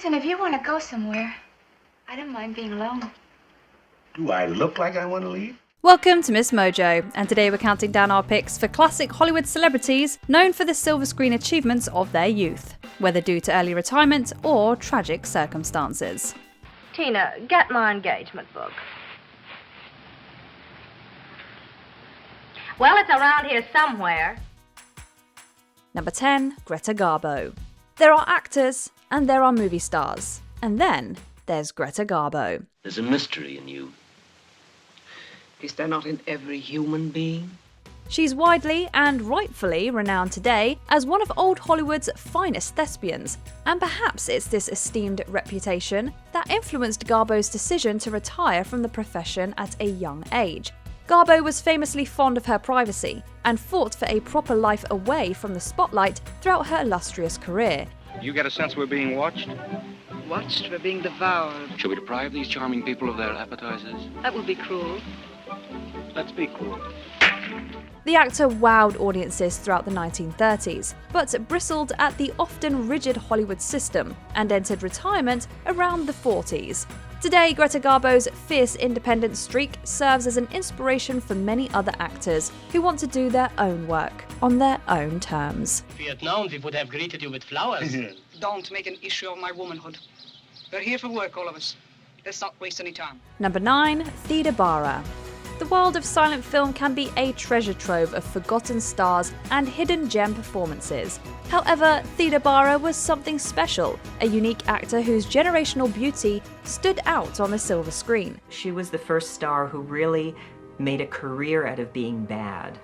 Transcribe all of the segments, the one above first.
Listen, if you want to go somewhere, I don't mind being alone. Do I look like I want to leave? Welcome to MsMojo, and today we're counting down our picks for classic Hollywood celebrities known for the silver screen achievements of their youth, whether due to early retirement or tragic circumstances. Tina, get my engagement book. Well, it's around here somewhere. Number 10, Greta Garbo. There are actors and there are movie stars, and then there's Greta Garbo. There's a mystery in you. Is there not in every human being? She's widely and rightfully renowned today as one of old Hollywood's finest thespians, and perhaps it's this esteemed reputation that influenced Garbo's decision to retire from the profession at a young age. Garbo was famously fond of her privacy and fought for a proper life away from the spotlight throughout her illustrious career. You get a sense we're being watched? Watched, we're being devoured. Should we deprive these charming people of their appetizers? That would be cruel. Let's be cool. The actor wowed audiences throughout the 1930s, but bristled at the often rigid Hollywood system and entered retirement around the 40s. Today, Greta Garbo's fierce independent streak serves as an inspiration for many other actors who want to do their own work on their own terms. If we had known, we would have greeted you with flowers. Don't make an issue of my womanhood. We're here for work, all of us. Let's not waste any time. Number 9, Thea Bara. The world of silent film can be a treasure trove of forgotten stars and hidden gem performances. However, Thea Bara was something special, a unique actor whose generational beauty stood out on the silver screen. She was the first star who really made a career out of being bad.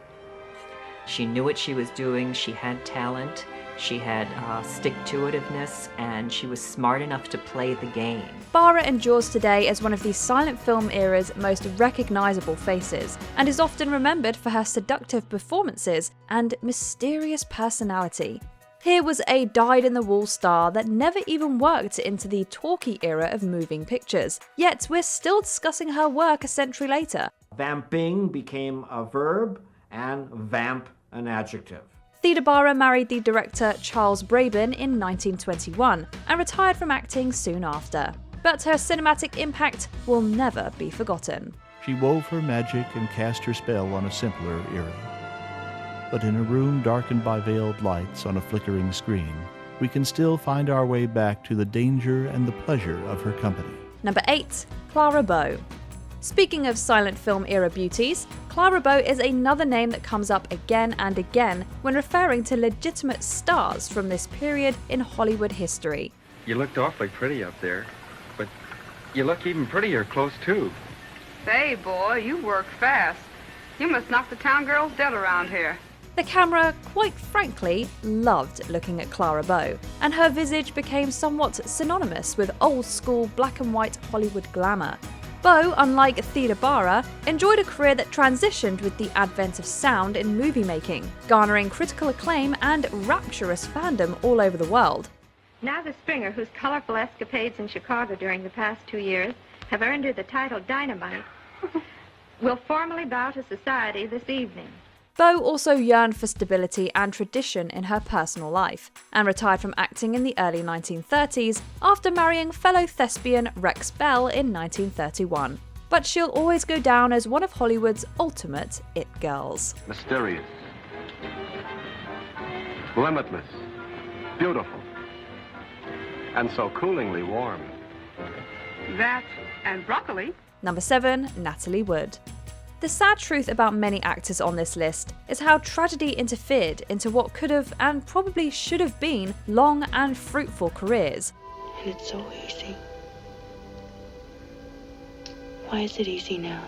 She knew what she was doing, she had talent, she had stick-to-itiveness, and she was smart enough to play the game. Bara endures today as one of the silent film era's most recognizable faces, and is often remembered for her seductive performances and mysterious personality. Here was a dyed-in-the-wool star that never even worked into the talkie era of moving pictures, yet we're still discussing her work a century later. Vamping became a verb, and vamp an adjective. Thea Bara married the director Charles Braben in 1921 and retired from acting soon after. But her cinematic impact will never be forgotten. She wove her magic and cast her spell on a simpler era. But in a room darkened by veiled lights on a flickering screen, we can still find our way back to the danger and the pleasure of her company. Number 8, Clara Bow. Speaking of silent film era beauties, Clara Bow is another name that comes up again and again when referring to legitimate stars from this period in Hollywood history. You looked awfully pretty up there, but you look even prettier close too. Say, boy, you work fast. You must knock the town girls dead around here. The camera, quite frankly, loved looking at Clara Bow, and her visage became somewhat synonymous with old-school black-and-white Hollywood glamour. Bow, unlike Thea Bara, enjoyed a career that transitioned with the advent of sound in movie making, garnering critical acclaim and rapturous fandom all over the world. Now the Springer, whose colorful escapades in Chicago during the past 2 years have earned her the title Dynamite, will formally bow to society this evening. Bow also yearned for stability and tradition in her personal life, and retired from acting in the early 1930s after marrying fellow thespian Rex Bell in 1931. But she'll always go down as one of Hollywood's ultimate it girls. Mysterious, limitless, beautiful, and so coolingly warm. That and broccoli. Number 7, Natalie Wood. The sad truth about many actors on this list is how tragedy interfered into what could have and probably should have been long and fruitful careers. And it's so easy. Why is it easy now?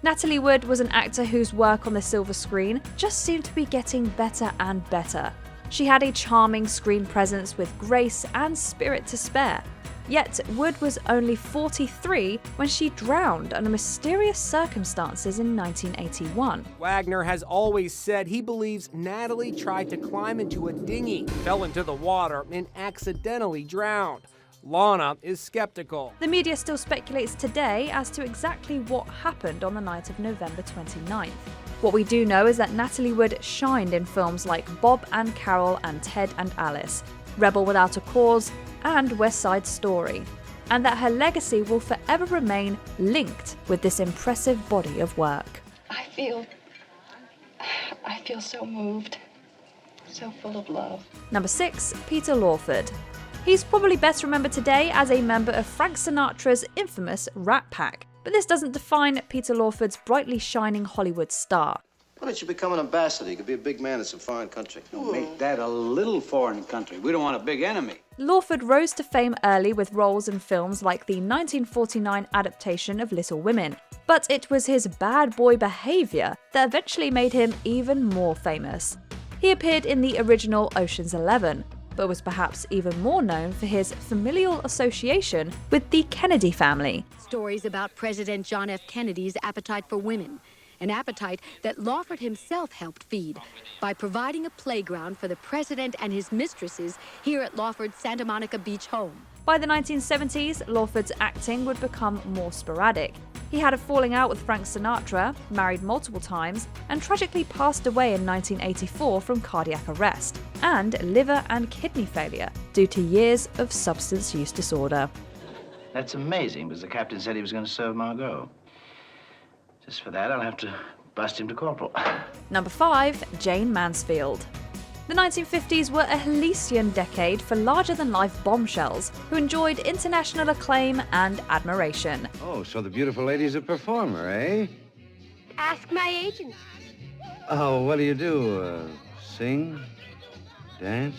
Natalie Wood was an actor whose work on the silver screen just seemed to be getting better and better. She had a charming screen presence with grace and spirit to spare. Yet Wood was only 43 when she drowned under mysterious circumstances in 1981. Wagner has always said he believes Natalie tried to climb into a dinghy, fell into the water, and accidentally drowned. Lana is skeptical. The media still speculates today as to exactly what happened on the night of November 29th. What we do know is that Natalie Wood shined in films like Bob and Carol and Ted and Alice, Rebel Without a Cause, and West Side Story, and that her legacy will forever remain linked with this impressive body of work. I feel so moved, so full of love. Number 6, Peter Lawford. He's probably best remembered today as a member of Frank Sinatra's infamous Rat Pack, but this doesn't define Peter Lawford's brightly shining Hollywood star. Why don't you become an ambassador? You could be a big man in some foreign country. Don't make that a little foreign country. We don't want a big enemy. Lawford rose to fame early with roles in films like the 1949 adaptation of Little Women, but it was his bad boy behaviour that eventually made him even more famous. He appeared in the original Ocean's 11, but was perhaps even more known for his familial association with the Kennedy family. Stories about President John F. Kennedy's appetite for women, an appetite that Lawford himself helped feed by providing a playground for the president and his mistresses here at Lawford's Santa Monica Beach home. By the 1970s, Lawford's acting would become more sporadic. He had a falling out with Frank Sinatra, married multiple times, and tragically passed away in 1984 from cardiac arrest and liver and kidney failure due to years of substance use disorder. That's amazing, because the captain said he was going to serve Margot. Just for that, I'll have to bust him to corporal. Number 5, Jane Mansfield. The 1950s were a halcyon decade for larger-than-life bombshells who enjoyed international acclaim and admiration. Oh, so the beautiful lady's a performer, eh? Ask my agent. Oh, what do? Sing? Dance?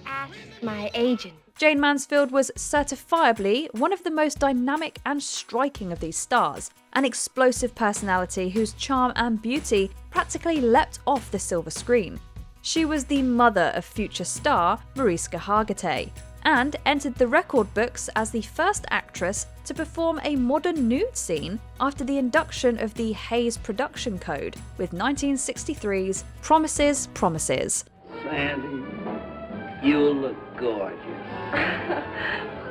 Ask my agent. Jane Mansfield was certifiably one of the most dynamic and striking of these stars, an explosive personality whose charm and beauty practically leapt off the silver screen. She was the mother of future star Mariska Hargitay, and entered the record books as the first actress to perform a modern nude scene after the induction of the Hays Production Code with 1963's Promises, Promises. Sandy, you look gorgeous.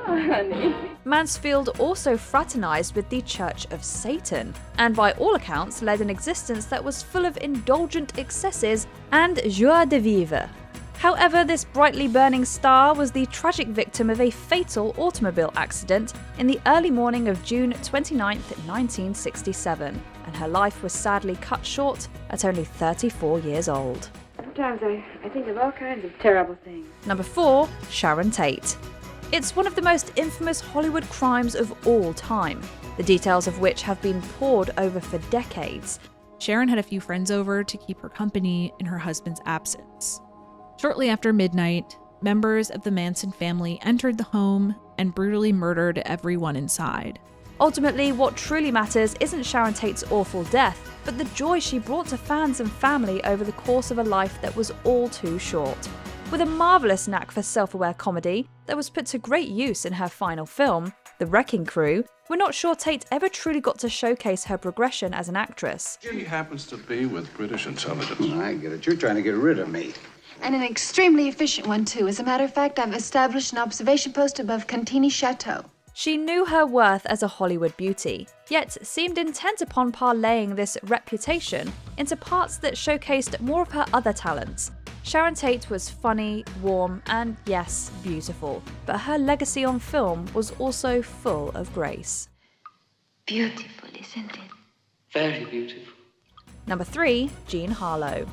Oh, honey. Mansfield also fraternized with the Church of Satan, and by all accounts led an existence that was full of indulgent excesses and joie de vivre. However, this brightly burning star was the tragic victim of a fatal automobile accident in the early morning of June 29, 1967, and her life was sadly cut short at only 34 years old. Sometimes I think of all kinds of terrible things. Number 4, Sharon Tate. It's one of the most infamous Hollywood crimes of all time, the details of which have been pored over for decades. Sharon had a few friends over to keep her company in her husband's absence. Shortly after midnight, members of the Manson family entered the home and brutally murdered everyone inside. Ultimately, what truly matters isn't Sharon Tate's awful death, but the joy she brought to fans and family over the course of a life that was all too short. With a marvellous knack for self-aware comedy that was put to great use in her final film, The Wrecking Crew, we're not sure Tate ever truly got to showcase her progression as an actress. She happens to be with British intelligence. I get it. You're trying to get rid of me. And an extremely efficient one, too. As a matter of fact, I've established an observation post above Cantini Chateau. She knew her worth as a Hollywood beauty, yet seemed intent upon parlaying this reputation into parts that showcased more of her other talents. Sharon Tate was funny, warm, and yes, beautiful, but her legacy on film was also full of grace. Beautiful, isn't it? Very beautiful. Number 3, Jean Harlow.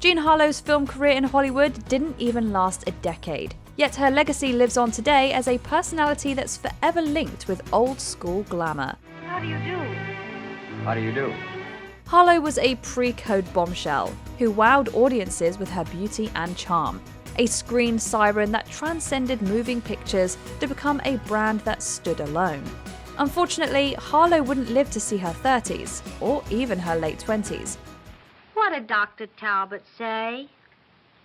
Jean Harlow's film career in Hollywood didn't even last a decade, yet her legacy lives on today as a personality that's forever linked with old-school glamour. How do you do? How do you do? Harlow was a pre-code bombshell who wowed audiences with her beauty and charm, a screen siren that transcended moving pictures to become a brand that stood alone. Unfortunately, Harlow wouldn't live to see her 30s, or even her late 20s. What did Dr. Talbot say?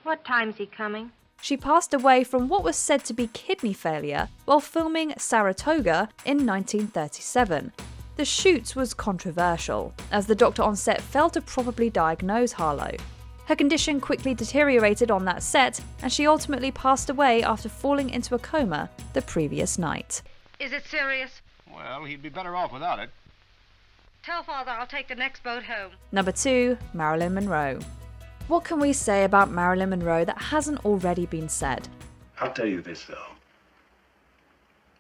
What time's he coming? She passed away from what was said to be kidney failure while filming Saratoga in 1937. The shoot was controversial, as the doctor on set failed to properly diagnose Harlow. Her condition quickly deteriorated on that set, and she ultimately passed away after falling into a coma the previous night. Is it serious? Well, he'd be better off without it. Tell Father I'll take the next boat home. Number 2, Marilyn Monroe. What can we say about Marilyn Monroe that hasn't already been said? I'll tell you this, though.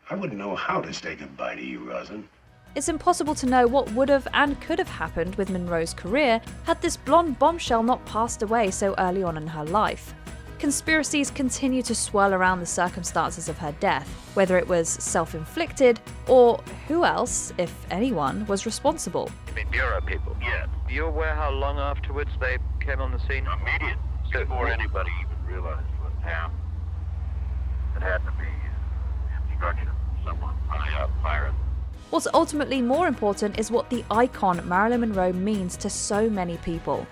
I wouldn't know how to say goodbye to you, Rosin. It's impossible to know what would have and could have happened with Monroe's career had this blonde bombshell not passed away so early on in her life. Conspiracies continue to swirl around the circumstances of her death, whether it was self-inflicted or who else, if anyone, was responsible. You mean bureau people? Yeah. Are you aware how long afterwards they came on the scene? Immediate. Before anybody even realized what happened. It had to be instruction from someone high up higher. What's ultimately more important is what the icon Marilyn Monroe means to so many people.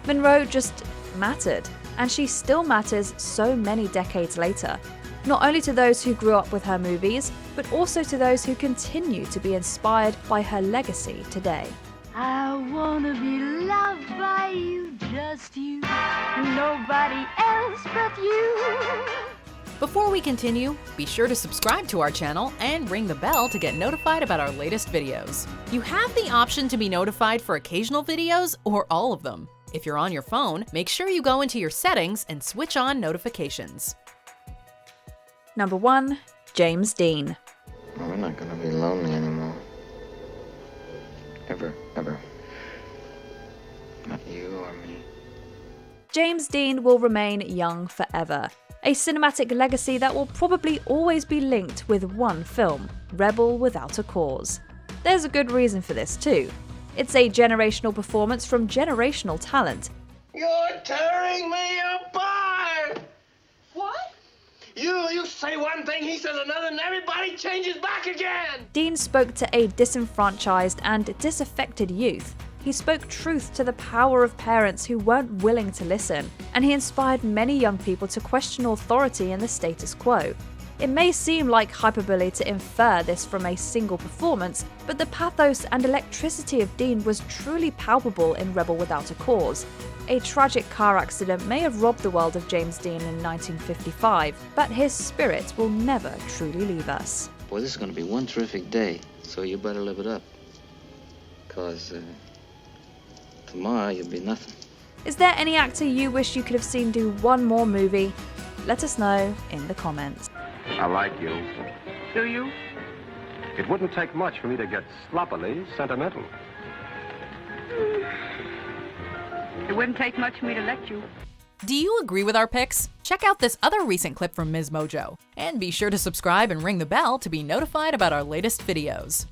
Monroe just mattered, and she still matters so many decades later, not only to those who grew up with her movies, but also to those who continue to be inspired by her legacy today. I wanna be loved by you, just you, nobody else but you. Before we continue, be sure to subscribe to our channel and ring the bell to get notified about our latest videos. You have the option to be notified for occasional videos or all of them. If you're on your phone, make sure you go into your settings and switch on notifications. Number 1. James Dean. Well, we're not gonna be lonely anymore. Ever, ever. Not you or me. James Dean will remain young forever. A cinematic legacy that will probably always be linked with one film, Rebel Without a Cause. There's a good reason for this too. It's a generational performance from generational talent. You're tearing me apart! What? You say one thing, he says another, and everybody changes back again! Dean spoke to a disenfranchised and disaffected youth. He spoke truth to the power of parents who weren't willing to listen, and he inspired many young people to question authority and the status quo. It may seem like hyperbole to infer this from a single performance, but the pathos and electricity of Dean was truly palpable in Rebel Without a Cause. A tragic car accident may have robbed the world of James Dean in 1955, but his spirit will never truly leave us. Boy, this is gonna be one terrific day, so you better live it up. 'Cause tomorrow you'll be nothing. Is there any actor you wish you could have seen do one more movie? Let us know in the comments. I like you. Do you? It wouldn't take much for me to get sloppily sentimental. It wouldn't take much for me to let you. Do you agree with our picks? Check out this other recent clip from MsMojo. And be sure to subscribe and ring the bell to be notified about our latest videos.